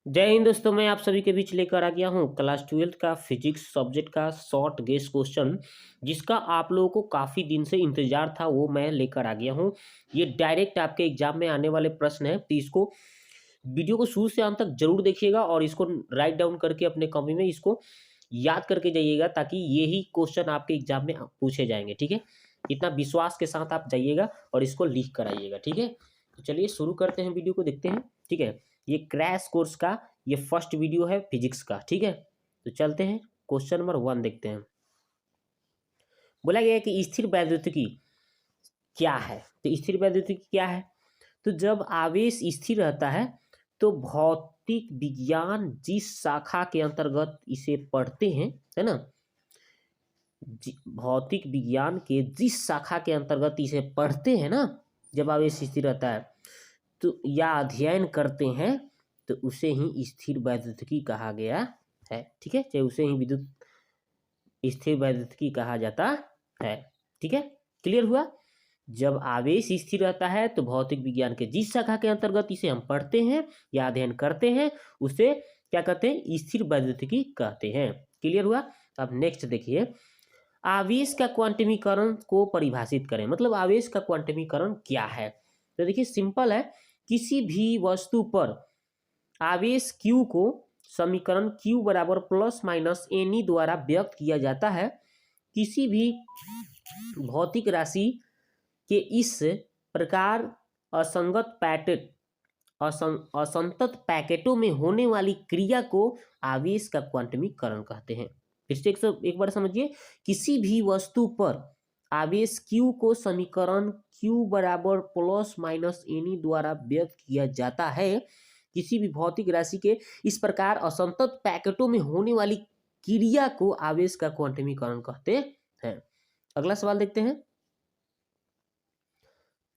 जय हिंद दोस्तों, मैं आप सभी के बीच लेकर आ गया हूँ क्लास 12th का फिजिक्स सब्जेक्ट का शॉर्ट गेस क्वेश्चन, जिसका आप लोगों को काफ़ी दिन से इंतजार था। वो मैं लेकर आ गया हूँ। ये डायरेक्ट आपके एग्जाम में आने वाले प्रश्न है, तो इसको वीडियो को शुरू से अंत तक जरूर देखिएगा और इसको राइट डाउन करके अपने कॉपी में इसको याद करके जाइएगा, ताकि यही क्वेश्चन आपके एग्जाम में पूछे जाएंगे। ठीक है, इतना विश्वास के साथ आप जाइएगा और इसको लिख कर आइएगा। ठीक है, तो चलिए शुरू करते हैं, वीडियो को देखते हैं। ठीक है, ये क्रैश कोर्स का ये फर्स्ट वीडियो है फिजिक्स का। ठीक है, तो चलते हैं क्वेश्चन नंबर 1 देखते हैं। बोला गया है कि स्थिर वैद्युतिकी क्या है। तो स्थिर वैद्युतिकी क्या है? तो जब आवेश स्थिर रहता है तो भौतिक विज्ञान जिस शाखा के अंतर्गत इसे पढ़ते हैं, है ना, भौतिक विज्ञान के जिस शाखा के अंतर्गत इसे पढ़ते हैं ना, जब आवेश स्थिर रहता है तो या अध्ययन करते हैं, तो उसे ही स्थिर वैद्युतिकी कहा गया है। ठीक है, चाहे उसे ही विद्युत स्थिर वैद्युतिकी कहा जाता है। ठीक है, क्लियर हुआ? जब आवेश स्थिर रहता है तो भौतिक विज्ञान के जिस शाखा के अंतर्गत इसे हम पढ़ते हैं या अध्ययन करते हैं, उसे क्या कहते हैं? स्थिर वैद्युतिकी कहते हैं। क्लियर हुआ? अब नेक्स्ट देखिए, आवेश का क्वांटमीकरण को परिभाषित करें। मतलब आवेश का क्वांटमीकरण क्या है? तो देखिए सिंपल है, किसी भी वस्तु पर आवेश Q को समीकरण Q बराबर प्लस माइनस एनी द्वारा व्यक्त किया जाता है। किसी भी भौतिक राशि के इस प्रकार असंगत पैकेट असंतत पैकेटों में होने वाली क्रिया को आवेश का क्वांटमीकरण कहते हैं। फिर से एक बार समझिए, किसी भी वस्तु पर आवेश Q को समीकरण Q बराबर प्लस माइनस एनी द्वारा व्यक्त किया जाता है। किसी भी भौतिक राशि के इस प्रकार असंतत पैकेटों में होने वाली क्रिया को आवेश का क्वांटमीकरण कहते हैं। अगला सवाल देखते हैं।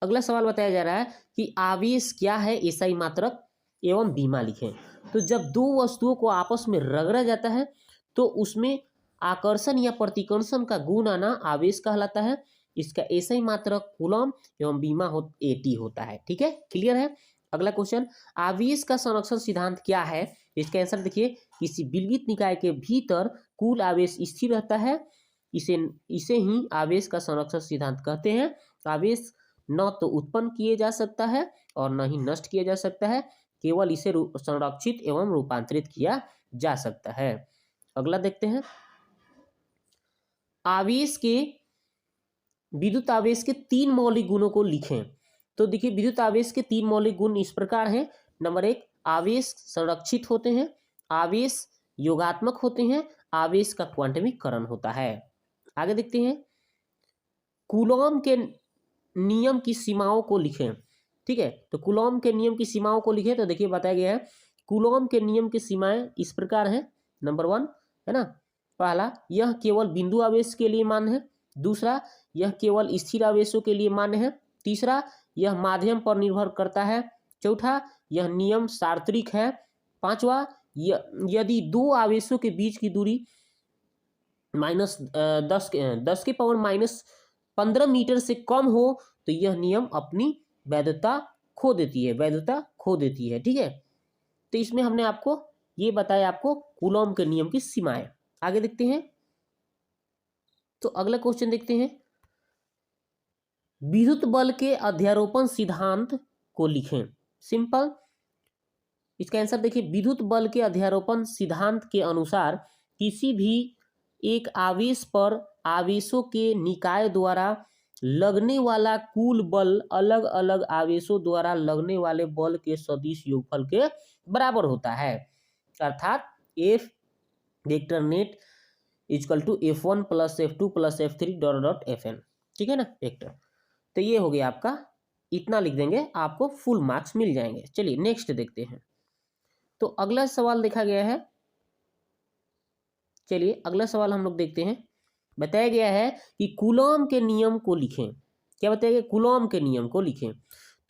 अगला सवाल बताया जा रहा है कि आवेश क्या है, एसआई मात्रक एवं बीमा लिखें। तो जब दो वस्तुओं को आपस में रगड़ा जाता है तो उसमें आकर्षण या प्रतिकर्षण का गुण आना आवेश कहलाता है। इसका एसआई मात्रक कूलम एवं बीमा एटी होता है। ठीक है, क्लियर है? अगला क्वेश्चन, आवेश का संरक्षण सिद्धांत क्या है? इसका आंसर देखिए, किसी विलगित निकाय के भीतर कुल आवेश स्थिर रहता है। इसे ही आवेश का संरक्षण सिद्धांत कहते हैं। आवेश न तो उत्पन्न किए जा सकता है और न ही नष्ट किया जा सकता है, केवल इसे संरक्षित एवं रूपांतरित किया जा सकता है। अगला देखते हैं, आवेश के विद्युत आवेश के 3 मौलिक गुणों को लिखें। तो देखिए, विद्युत आवेश के 3 मौलिक गुण इस प्रकार हैं। नंबर 1, आवेश संरक्षित होते हैं, आवेश योगात्मक होते हैं, आवेश का क्वांटमीकरण होता है। आगे देखते हैं, कूलॉम के नियम की सीमाओं को लिखें। ठीक है, तो कूलॉम के नियम की सीमाओं को लिखें। तो देखिए बताया गया है, कूलॉम के नियम की सीमाएं इस प्रकार हैं। नंबर 1 है ना, पहला, यह केवल बिंदु आवेश के लिए मान्य है। दूसरा, यह केवल स्थिर आवेशों के लिए मान्य है। तीसरा, यह माध्यम पर निर्भर करता है। चौथा, यह नियम सार्वत्रिक है। पांचवा, यदि दो आवेशों के बीच की दूरी दस के पावर -15 मीटर से कम हो तो यह नियम अपनी वैधता खो देती है। ठीक है, तो इसमें हमने आपको ये बताया, आपको कूलॉम के नियम की सीमाएं। आगे देखते हैं, तो अगला क्वेश्चन देखते हैं, विद्युत बल के अध्यारोपण सिद्धांत को लिखें। सिंपल, इसका आंसर देखिए, विद्युत बल के अध्यारोपण सिद्धांत के अनुसार किसी भी एक आवेश पर आवेशों के निकाय द्वारा लगने वाला कुल बल अलग अलग आवेशों द्वारा लगने वाले बल के सदिश योगफल के बराबर होता है। अर्थात F vector net equal to F1 plus F2 plus F3 dot dot Fn। ठीक है ना, वेक्टर। तो ये हो गया आपका, इतना लिख देंगे, आपको फुल मार्क्स मिल जाएंगे। चलिए नेक्स्ट देखते हैं। तो अगला सवाल देखा गया है, चलिए अगला सवाल हम लोग देखते हैं। बताया गया है कि कूलॉम के नियम को लिखें। क्या बताया गया? कूलॉम के नियम को लिखें।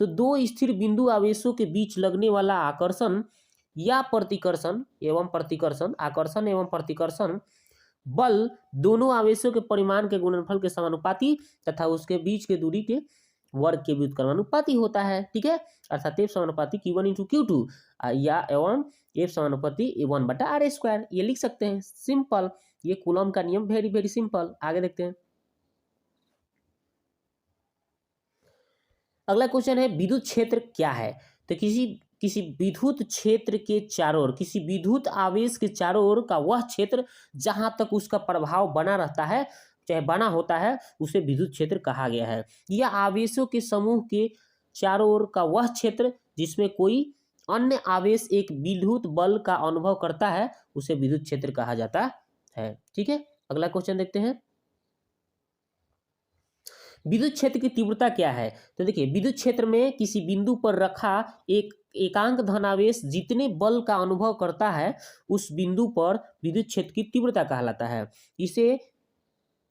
तो दो स्थिर बिंदु आवेशों के बीच लगने वाला आकर्षण या प्रतिकर्षण आकर्षण एवं प्रतिकर्षण बल दोनों आवेशों के परिमाण के गुणनफल के समानुपाती तथा उसके बीच के दूरी के वर्ग के व्युत्क्रमानुपाती होता है। ठीक है, अर्थात समानुपाती Q1 × Q2 या एवं F समानुपाती A1/r², ये लिख सकते हैं, सिंपल। ये कूलम का नियम, वेरी वेरी सिंपल। आगे देखते हैं। अगला क्वेश्चन है विद्युत क्षेत्र क्या है। तो किसी विद्युत क्षेत्र के चारों ओर, किसी विद्युत आवेश के चारों ओर का वह क्षेत्र जहां तक उसका प्रभाव बना रहता है, चाहे बना होता है, उसे विद्युत क्षेत्र कहा गया है। यह आवेशों के समूह के चारों ओर का वह क्षेत्र जिसमें कोई अन्य आवेश एक विद्युत बल का अनुभव करता है, उसे विद्युत क्षेत्र कहा जाता है। ठीक है, अगला क्वेश्चन देखते हैं। विद्युत क्षेत्र की तीव्रता क्या है। तो देखिए, विद्युत क्षेत्र में किसी बिंदु पर रखा एक एकांक धनावेश जितने बल का अनुभव करता है, उस बिंदु पर विद्युत क्षेत्र की तीव्रता कहलाता है। इसे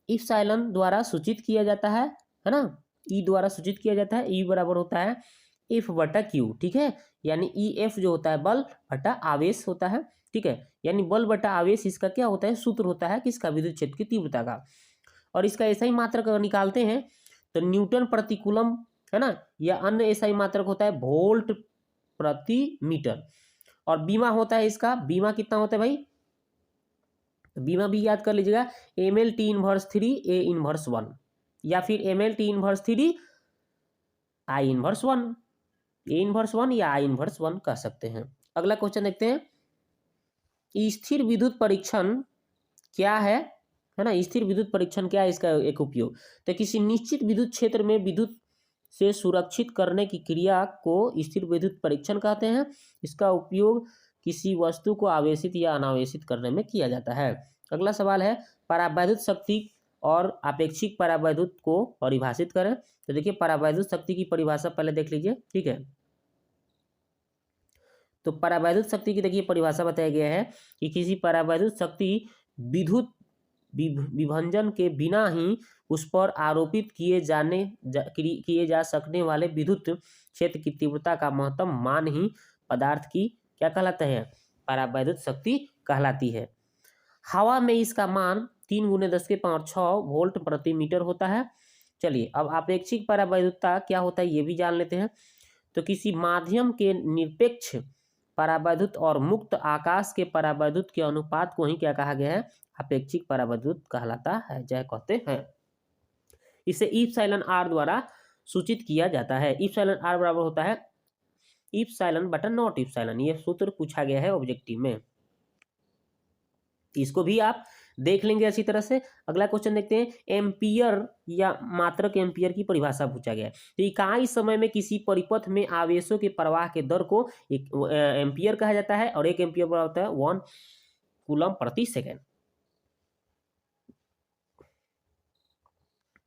इप्सिलॉन द्वारा सूचित किया जाता है ना, ई द्वारा सूचित किया जाता है। ई बराबर होता है F/Q। ठीक है, यानी EF जो होता है बल बटा आवेश होता है। ठीक है, यानी बल बटा आवेश इसका क्या होता है, सूत्र होता है किसका, विद्युत क्षेत्र की तीव्रता का। और इसका एसआई मात्रक निकालते हैं तो न्यूटन प्रति कूलम है ना, या अन्य एसआई मात्रक होता है वोल्ट प्रति मीटर। और बीमा होता है इसका, बीमा कितना होता है भाई, बीमा भी याद कर लीजिएगा, ML/T−3 A−1, या फिर ML/T−3 I−1, A−1 या I−1 कह सकते हैं। अगला क्वेश्चन देखते हैं। स्थिर विद्युत परीक्षण क्या है ना, स्थिर विद्युत परीक्षण क्या है, इसका एक उपयोग। तो किसी निश्चित विद्युत क्षेत्र में विद्युत से सुरक्षित करने की क्रिया को स्थिर विद्युत परीक्षण कहते हैं। इसका उपयोग किसी वस्तु को आवेशित या अनावेशित करने में किया जाता है। अगला सवाल है, परावैद्युत शक्ति और आपेक्षिक परावैद्युत को परिभाषित करें। तो देखिए, परावैद्युत शक्ति की परिभाषा पहले देख लीजिए। ठीक है, तो परावैद्युत शक्ति की देखिए परिभाषा बताया गया है कि किसी परावैद्युत शक्ति विद्युत विभंजन के बिना ही उस पर आरोपित किए जा सकने वाले विद्युत क्षेत्र की तीव्रता का महत्तम मान ही पदार्थ की क्या कहलाता है, परावैद्युत शक्ति कहलाती है। हवा में इसका मान 3×10⁶ वोल्ट प्रति मीटर होता है। चलिए, अब आपेक्षिक परावैद्युतता क्या होता है ये भी जान लेते हैं। तो किसी माध्यम के निरपेक्ष परावैद्युत और मुक्त आकाश के परावैद्युत के अनुपात को ही क्या कहा गया है, अपेक्षिक परावैद्युत कहलाता है, जय कहते हैं। इसे इप्सिलॉन/r द्वारा सूचित किया जाता है। इप्सिलॉन/r बराबर होता है E∝/νE। यह सूत्र पूछा गया है ऑब्जेक्टिव में, इसको भी आप देख लेंगे अच्छी तरह से। अगला क्वेश्चन देखते हैं। एम्पियर या मात्रक एम्पियर की परिभाषा पूछा गया है। तो इकाई समय में किसी परिपथ में आवेशों के प्रवाह के दर को एक एम्पियर कहा जाता है, और 1 एम्पियर बराबर होता है 1 कूलम प्रति सेकेंड।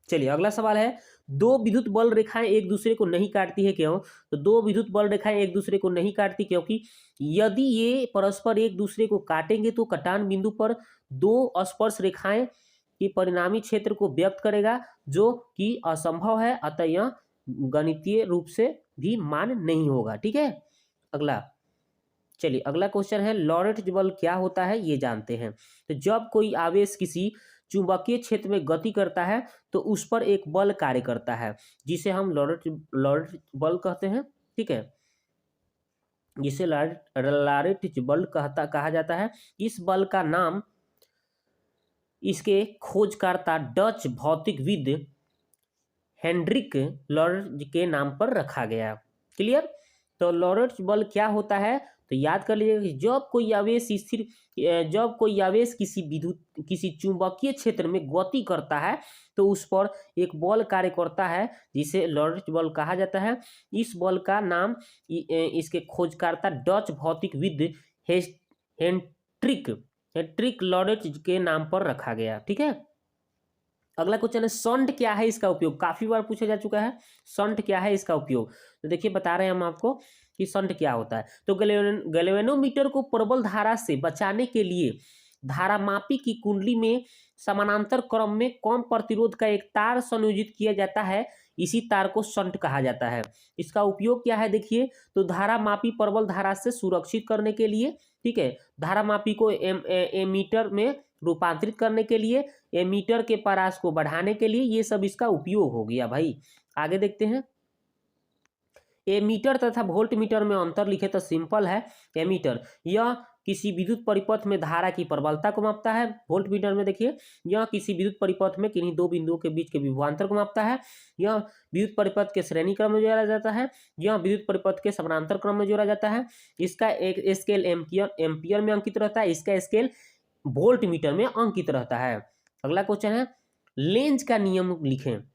चलिए, अगला सवाल है, दो विद्युत बल रेखाएं एक दूसरे को नहीं काटती है, क्यों। तो दो विद्युत बल रेखाएं एक दूसरे को नहीं काटती क्योंकि यदि ये परस्पर एक दूसरे को काटेंगे तो कटान बिंदु पर दो स्पर्श रेखाएं के परिणामी क्षेत्र को व्यक्त करेगा, जो कि असंभव है, अतः यह गणितीय रूप से भी मान्य नहीं होगा। ठीक है, अगला चलिए, अगला क्वेश्चन है, लॉरेंट्ज बल क्या होता है ये जानते हैं। तो जब कोई आवेश किसी चुंबकीय क्षेत्र में गति करता है तो उस पर एक बल कार्य करता है, जिसे हम लॉरेंट्ज बल कहते हैं। ठीक है, जिसे लॉरेंट्ज बल कहा जाता है। इस बल का नाम इसके खोजकर्ता डच भौतिकविद हेनरिक लॉरेंट्ज के नाम पर रखा गया। क्लियर। तो लॉरेंट्ज बल क्या होता है, तो याद कर लीजिएगा कि जब कोई आवेश किसी चुंबकीय क्षेत्र में गति करता है तो उस पर एक बल कार्य करता है, जिसे लॉरेंट्ज बल कहा जाता है। इस बल का नाम इसके खोजकर्ता डच भौतिकविद हेनरिक लॉरेंट्ज के नाम पर रखा गया। ठीक है, अगला क्वेश्चन है, शंट क्या है, इसका उपयोग काफी बार पूछा जा चुका है। शंट क्या है, इसका उपयोग। तो देखिए, बता रहे हैं हम आपको कि शंट क्या होता है। तो गैल्वेनोमीटर को प्रबल धारा से बचाने के लिए धारामापी की कुंडली में समानांतर क्रम में कम प्रतिरोध का एक तार संयोजित किया जाता है, इसी तार को शंट कहा जाता है। इसका उपयोग क्या है, देखिए, तो धारामापी प्रबल धारा से सुरक्षित करने के लिए, ठीक है, धारामापी को एमीटर में रूपांतरित करने के लिए, एमीटर के परास को बढ़ाने के लिए, ये सब इसका उपयोग हो गया भाई। आगे देखते हैं। एमीटर तथा वोल्ट मीटर में अंतर लिखे तो सिंपल है। एमीटर यह किसी विद्युत परिपथ में धारा की प्रबलता को मापता है। वोल्ट मीटर में देखिए यह किसी विद्युत परिपथ में किन्हीं दो बिंदुओं के बीच के विभवांतर को मापता है। यह विद्युत परिपथ के श्रेणी क्रम में जोड़ा जाता है। यह विद्युत परिपथ के समानांतर क्रम में जोड़ा जाता है। इसका एक स्केल एम्पियर में अंकित रहता है। इसका स्केल वोल्ट मीटर में अंकित रहता है। अगला क्वेश्चन है लेंज का नियम लिखें। तो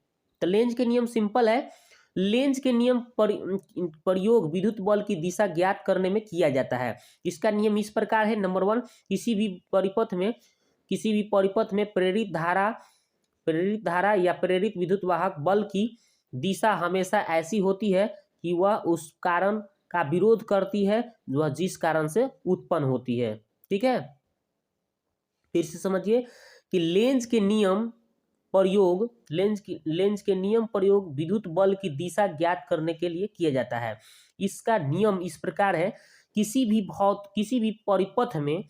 लेंज के नियम सिंपल है। लेंज के नियम प्रयोग विद्युत बल की दिशा ज्ञात करने में किया जाता है। इसका नियम इस प्रकार है। नंबर 1, किसी भी परिपथ में प्रेरित धारा या प्रेरित विद्युत वाहक बल की दिशा हमेशा ऐसी होती है कि वह उस कारण का विरोध करती है वह जिस कारण से उत्पन्न होती है। ठीक है, फिर से समझिए कि लेंज के नियम प्रयोग विद्युत बल की दिशा ज्ञात करने के लिए किया जाता है। इसका नियम इस प्रकार है। किसी भी परिपथ में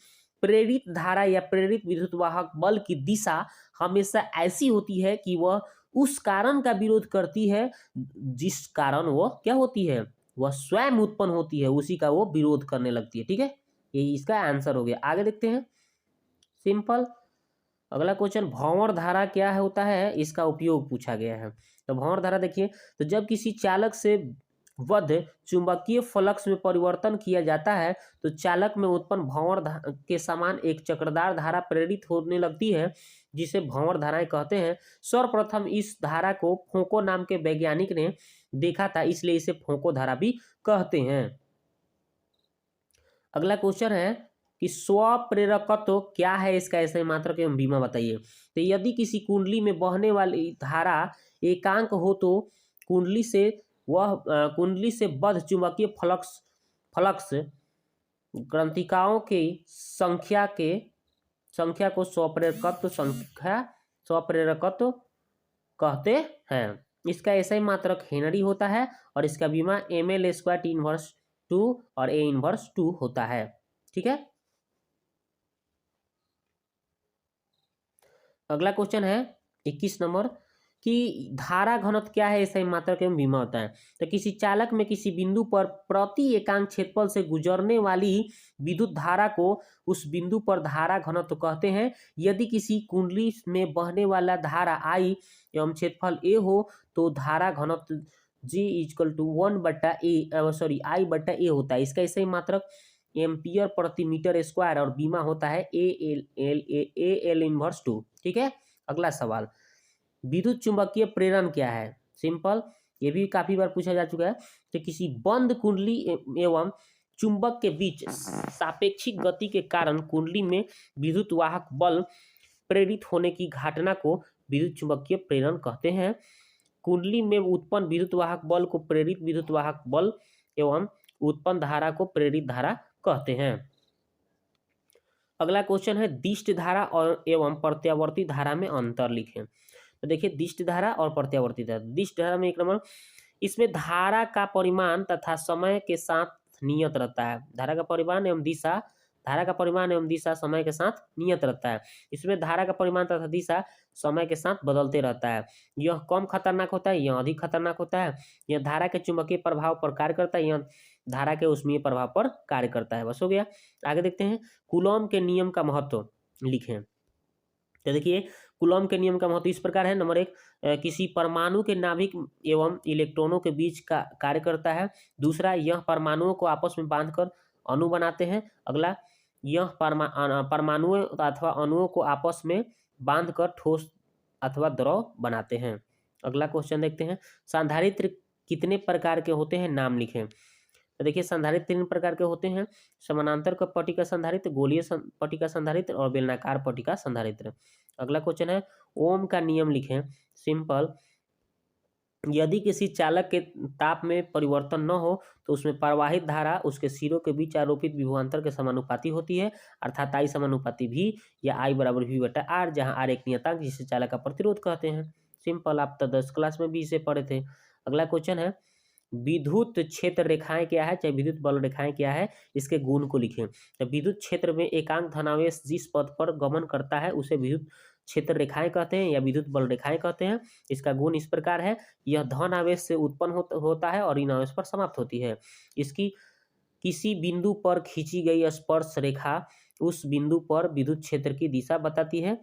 प्रेरित धारा या प्रेरित विद्युत वाहक बल की दिशा हमेशा ऐसी होती है कि वह उस कारण का विरोध करती है जिस कारण वह क्या होती है, वह स्वयं उत्पन्न होती है, उसी का वो विरोध करने लगती है। ठीक है, यही इसका आंसर हो गया। आगे देखते हैं, सिंपल अगला क्वेश्चन, भंवर धारा क्या होता है, इसका उपयोग पूछा गया है। तो भंवर धारा देखिए, तो जब किसी चालक से बद्ध चुंबकीय फ्लक्स में परिवर्तन किया जाता है तो चालक में उत्पन्न भंवर के समान एक चक्रदार धारा प्रेरित होने लगती है जिसे भंवर धाराएं कहते हैं। सर्वप्रथम इस धारा को फोको नाम के वैज्ञानिक ने देखा था, इसलिए इसे फोको धारा भी कहते हैं। अगला क्वेश्चन है कि स्वप्रेरकत्व क्या है, इसका ऐसे मात्रक एवं बीमा बताइए। तो यदि किसी कुंडली में बहने वाली धारा एकांक हो तो कुंडली से बद्ध चुंबकीय फ्लक्स ग्रंथिकाओं की संख्या को स्वप्रेरकत्व कहते हैं। इसका ऐसा ही मात्रक हेनरी होता है और इसका बीमा ml² T−2 और A−2 होता है। ठीक है, अगला क्वेश्चन है 21 नंबर कि धारा घनत्व क्या है, ऐसा ही मात्रक एवं बीमा होता है। तो किसी चालक में किसी बिंदु पर प्रति एकांक क्षेत्रफल से गुजरने वाली विद्युत धारा को उस बिंदु पर धारा घनत्व कहते हैं। यदि किसी कुंडली में बहने वाला धारा I एवं क्षेत्रफल A हो तो धारा घनत्व I/A होता है। इसका ऐसे ही मात्रक एम्पियर प्रति मीटर स्क्वायर और बीमा होता है AL−2। ठीक है, अगला सवाल, विद्युत चुंबकीय प्रेरण क्या है। सिंपल, ये भी काफी बार पूछा जा चुका है। तो किसी बंद कुंडली एवं चुंबक के बीच सापेक्षिक गति के कारण कुंडली में विद्युत वाहक बल प्रेरित होने की घटना को विद्युत चुंबकीय प्रेरण कहते हैं। कुंडली में उत्पन्न विद्युत वाहक बल को प्रेरित विद्युत वाहक बल एवं उत्पन्न धारा को प्रेरित धारा कहते हैं। अगला क्वेश्चन है दिष्ट धारा और एवं प्रत्यावर्ती धारा में अंतर लिखें। तो देखिए दिष्ट धारा और प्रत्यावर्ती धारा। दिष्ट धारा में 1 नंबर, इसमें धारा का परिमाण तथा समय के साथ नियत रहता है। धारा का परिमाण एवं दिशा समय के साथ नियत रहता है। इसमें धारा का परिमाण तथा दिशा समय के साथ बदलते रहता है। यह कम खतरनाक होता है, यह अधिक खतरनाक होता है। यह धारा के चुंबकीय प्रभाव पर कार्य करता है, यह धारा के ऊष्मीय प्रभाव पर कार्य करता है। बस हो गया। आगे देखते हैं, कूलॉम के नियम का महत्व लिखें। तो देखिए कूलॉम के नियम का महत्व इस प्रकार है। नंबर 1, किसी परमाणु के नाभिक एवं इलेक्ट्रॉनों के बीच का कार्य करता है। दूसरा, यह परमाणुओं को आपस में बांधकर अणु बनाते हैं। अगला, यह परमाणुओं अथवा अणुओं को आपस में बांधकर ठोस अथवा द्रव बनाते हैं। अगला क्वेश्चन देखते हैं, संधारित्र कितने प्रकार के होते हैं, नाम लिखें। तो देखिए संधारित्र 3 प्रकार के होते हैं, समानांतर पट्टिका संधारित्र, गोलीय पट्टिका संधारित्र और बेलनाकार पट्टिका संधारित्र। अगला क्वेश्चन है ओम का नियम लिखें। सिंपल, यदि किसी चालक के ताप में परिवर्तन न हो तो उसमें प्रवाहित धारा उसके सिरों के बीच आरोपित विभवांतर के समानुपाती होती है, अर्थात I समानुपाती V या I = V/R, जहां R एक नियतांक जिसे चालक का प्रतिरोध कहते हैं। सिंपल, आप तो 10 क्लास में भी इसे पढ़े थे। अगला क्वेश्चन है विद्युत क्षेत्र रेखाएं क्या है, चाहे विद्युत बल रेखाएं क्या है, इसके गुण को लिखें। तो विद्युत क्षेत्र में एकांक धनावेश जिस पथ पर गमन करता है उसे विद्युत क्षेत्र रेखाएं कहते हैं या विद्युत बल रेखाएं कहते हैं। इसका गुण इस प्रकार है, यह धन आवेश से उत्पन्न होता है और ऋण आवेश पर समाप्त होती है। इसकी किसी बिंदु पर खींची गई स्पर्श रेखा उस बिंदु पर विद्युत क्षेत्र की दिशा बताती है।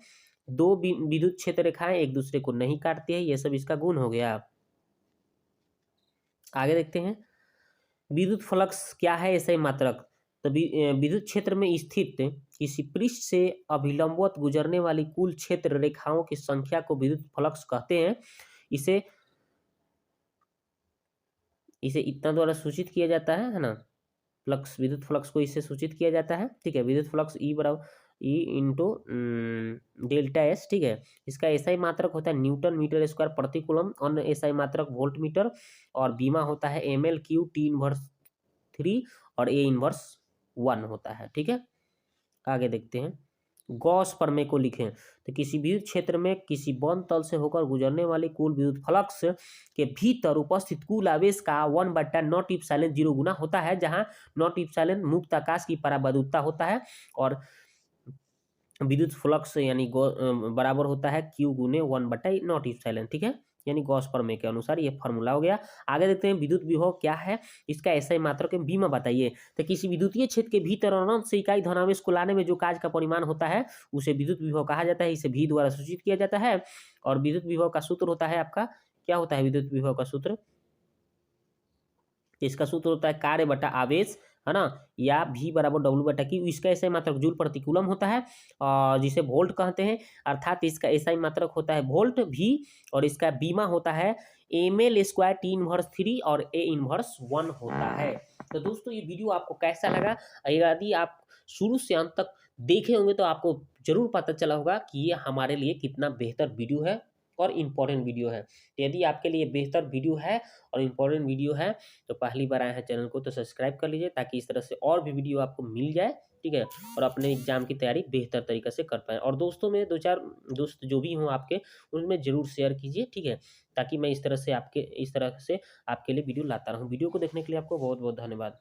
दो विद्युत क्षेत्र रेखाएं एक दूसरे को नहीं काटती है, यह सब इसका गुण हो गया। आगे देखते हैं, विद्युत फ्लक्स क्या है ऐसा ही मात्रक। तो विद्युत क्षेत्र में स्थित किसी पृष्ठ से अभिलंबवत गुजरने वाली कुल क्षेत्र रेखाओं की संख्या को विद्युत फ्लक्स कहते हैं। इसे इतना द्वारा सूचित किया जाता है ना, फ्लक्स, विद्युत फ्लक्स को इससे सूचित किया जाता है। ठीक है, विद्युत फ्लक्स ई बराबर ई इंटू डेल्टा एस। ठीक है, इसका एसआई मात्रक होता है न्यूटन मीटर स्क्वायर प्रति कूलम, अन्य एसआई मात्रक वोल्ट मीटर, और बीमा होता है एमएल क्यू टी इनवर्स 3 और ए इनवर्स 1 होता है। ठीक है, आगे देखते हैं, गॉस प्रमेय को लिखें। तो किसी विद्युत क्षेत्र में किसी बंद तल से होकर गुजरने वाले कुल विद्युत फ्लक्स के भीतर उपस्थित कुल आवेश का 1/0 गुना होता है, जहां नॉट इप्सिलॉन मुक्त आकाश की परावैद्युतता होता है और विद्युत फ्लक्स यानी बराबर होता है Q गुने 1/0 ठीक है, यानी गॉस प्रमेय के अनुसार ये फॉर्मूला हो गया। आगे देखते हैं, विद्युत विभव क्या है, इसका ऐसा ही मात्रक में बीमा बताइए। तो किसी विद्युतीय क्षेत्र के भीतर अनंत से इकाई धनावेश को लाने में जो कार्य का परिमाण होता है उसे विद्युत विभव कहा जाता है। इसे भी द्वारा सूचित किया जाता है। और विद्युत विभव का सूत्र होता है आपका, क्या होता है विद्युत विभव का सूत्र, इसका सूत्र होता है कार्य बटा आवेश, है ना, या V बराबर W बटा Q। इसका एसआई मात्रक जूल प्रति कूलम होता है, जिसे वोल्ट कहते हैं, अर्थात इसका एसआई मात्रक होता है वोल्ट V, और इसका बीमा होता है ml स्क्वायर टी इनवर्स 3 और a इनवर्स 1 होता है। तो दोस्तों, ये वीडियो आपको कैसा लगा, यदि आप शुरू से अंत तक देखे होंगे तो आपको जरूर पता चला होगा कि ये हमारे लिए कितना बेहतर वीडियो है और इम्पोर्टेंट वीडियो है। यदि आपके लिए बेहतर वीडियो है और इम्पोर्टेंट वीडियो है तो पहली बार आए हैं चैनल को तो सब्सक्राइब कर लीजिए, ताकि इस तरह से और भी वीडियो आपको मिल जाए। ठीक है, और अपने एग्जाम की तैयारी बेहतर तरीके से कर पाएँ। और दोस्तों में 2-4 दोस्त जो भी हों आपके, उनमें ज़रूर शेयर कीजिए। ठीक है, ताकि मैं इस तरह से आपके लिए वीडियो लाता रहूँ। वीडियो को देखने के लिए आपको बहुत बहुत धन्यवाद।